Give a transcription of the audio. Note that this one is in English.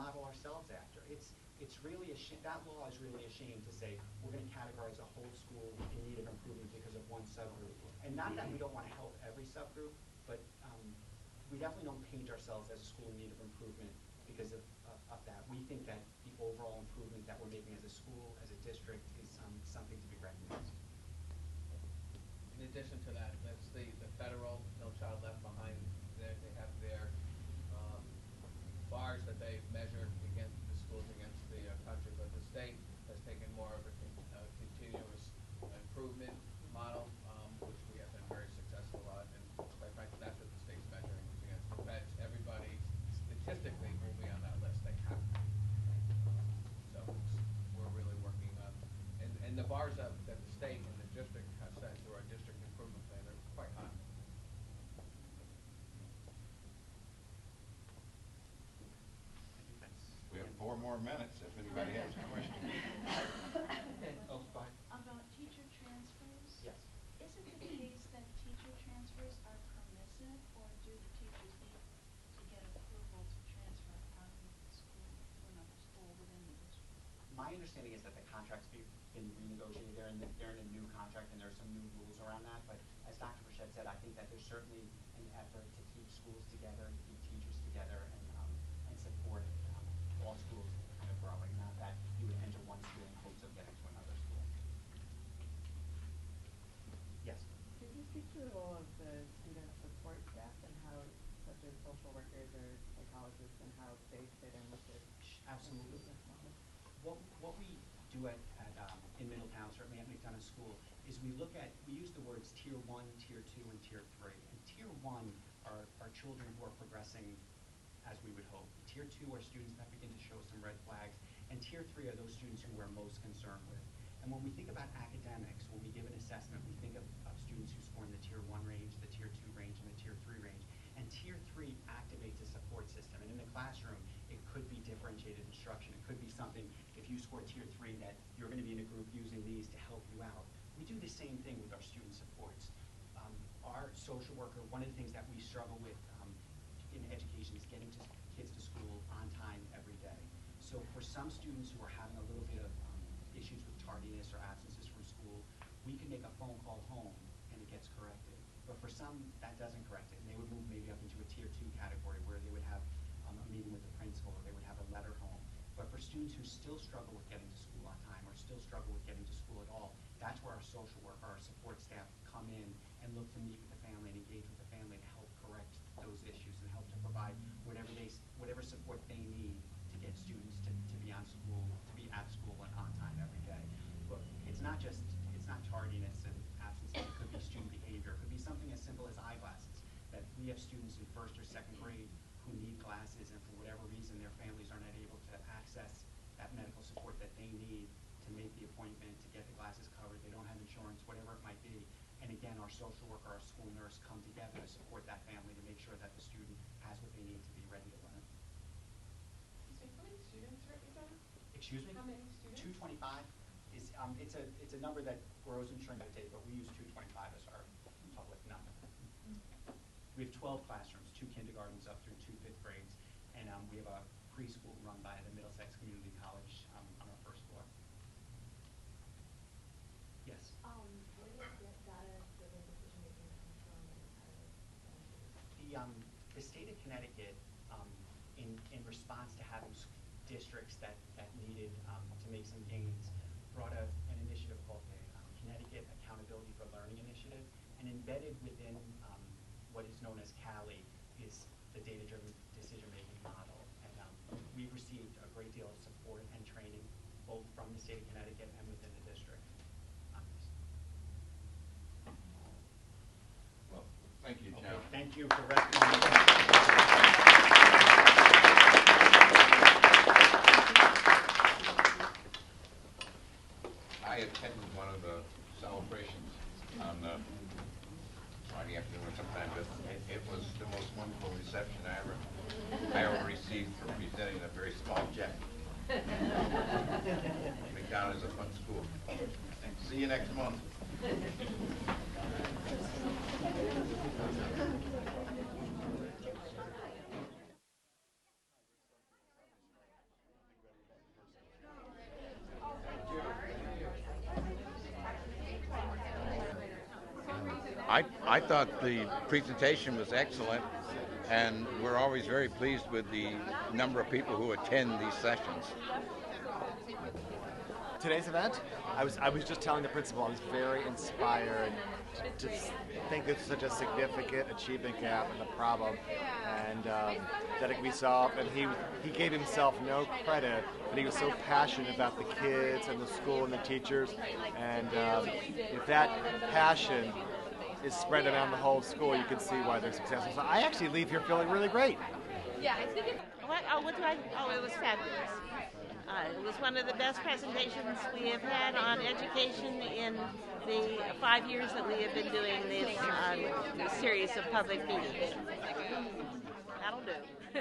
model ourselves after. It's really that law is really ashamed to say we're going to categorize a whole school in need of improvement because of one subgroup. And not that we don't want to help every subgroup, but we definitely don't paint ourselves as a school in need of improvement because of that. We think that the overall improvement that we're making as a school, as a district, is something to be recognized. In addition to that, that's the federal No Child Left Behind. They have their bars that they measure against the schools against the country, but the state has taken more of a continuous improvement model, which we have been very successful on, and quite frankly, that's what the state's measuring is against the feds. Everybody statistically will be on that list. They have to. So we're really working on, and the bars that the state and the district have set through our district improvement plan are quite high. We have 4 more minutes if anybody has a question. Oh, go ahead. About teacher transfers? Yes. Isn't it the case that teacher transfers are permissive, or do the teachers need to get approval to transfer out of the school to another school within the district? My understanding is that the contract's been renegotiated. They're in a new contract, and there's some new rules around that. But as Dr. Burchett said, I think that there's certainly an effort to keep schools together, to keep teachers together, and support all schools kind of growing. Not that you would enter one school in hopes of getting to another school. Yes. Could you speak to the role of the student support staff and how, such as social workers or psychologists, and how they fit in with this? Absolutely. What we do in Middletown, certainly at McDonough School, is we use the words Tier 1, Tier 2, and Tier 3. And Tier 1 are children who are progressing as we would hope. Tier 2 are students that begin to show some red flags. And Tier 3 are those students who we're most concerned with. And when we think about academics, when we give an assessment, we think of students who score in the Tier 1 range, the Tier 2 range, and the Tier 3 range. And Tier 3 activates a support system. And in the classroom, it could be differentiated instruction. It could be something, if you score Tier 3, that you're going to be in a group using these to help you out. We do the same thing with our student supports. Our social worker, one of the things that we struggle with in education is getting kids to school on time every day. So for some students who are having a little bit of issues with tardiness or absences from school, we can make a phone call home and it gets corrected. But for some, that doesn't correct it, and they would move maybe up into a Tier 2 category where they would have a meeting with the principal, or they would have a letter home. But for students who still struggle with getting to school on time, or still struggle with getting to school at all, that's where our social worker, our support staff come in and look to meet with the family and engage with the family to help correct those issues and help to provide whatever support they need to get students to be at school and on time every day. But it's not tardiness and absences. It could be student behavior. It could be something as simple as eyeglasses. That we have students in 1st or 2nd grade who need glasses, and for whatever reason their families are not able to access that medical support that they need to make the appointment, to get the glasses covered. They don't have insurance, whatever it might be. And again, our social worker, our school nurse come together to support that family to make sure that the student has what they need to be ready to learn. So how many students are at McDonough? Excuse me? How many students? 225 is it's a number that grows and shrinks every day, but we use 225 as our public number. We have 12 classrooms, 2 kindergartens up through 2 5th grades, and we have a preschool run by the Middlesex Community College on our 1st floor. Yes. Where does that data-driven decision-making come from, and how does The state of Connecticut, in response to having districts that needed to make some gains, brought an initiative called the Connecticut Accountability for Learning Initiative, and embedded within what is known as CALI is the data-driven decision-making model. And we've received a great deal of support and training, both from the state of Connecticut and within the district on this. Well, thank you, Jon. Okay, thank you for recognizing. I attended one of the celebrations on Friday afternoon or sometime. It was the most wonderful reception I ever received for presenting a very small jet. McDonough is a fun school. See you next month. I thought the presentation was excellent, and we're always very pleased with the number of people who attend these sessions. Today's event, I was just telling the principal I was very inspired to think this is such a significant achievement gap in the problem, and that it can be solved. And he gave himself no credit, but he was so passionate about the kids and the school and the teachers. And if that passion is spread around the whole school, you can see why they're successful. So I actually leave here feeling really great. Yeah, I think it was fabulous. It was one of the best presentations we have had on education in the 5 years that we have been doing this series of public meetings. That'll do.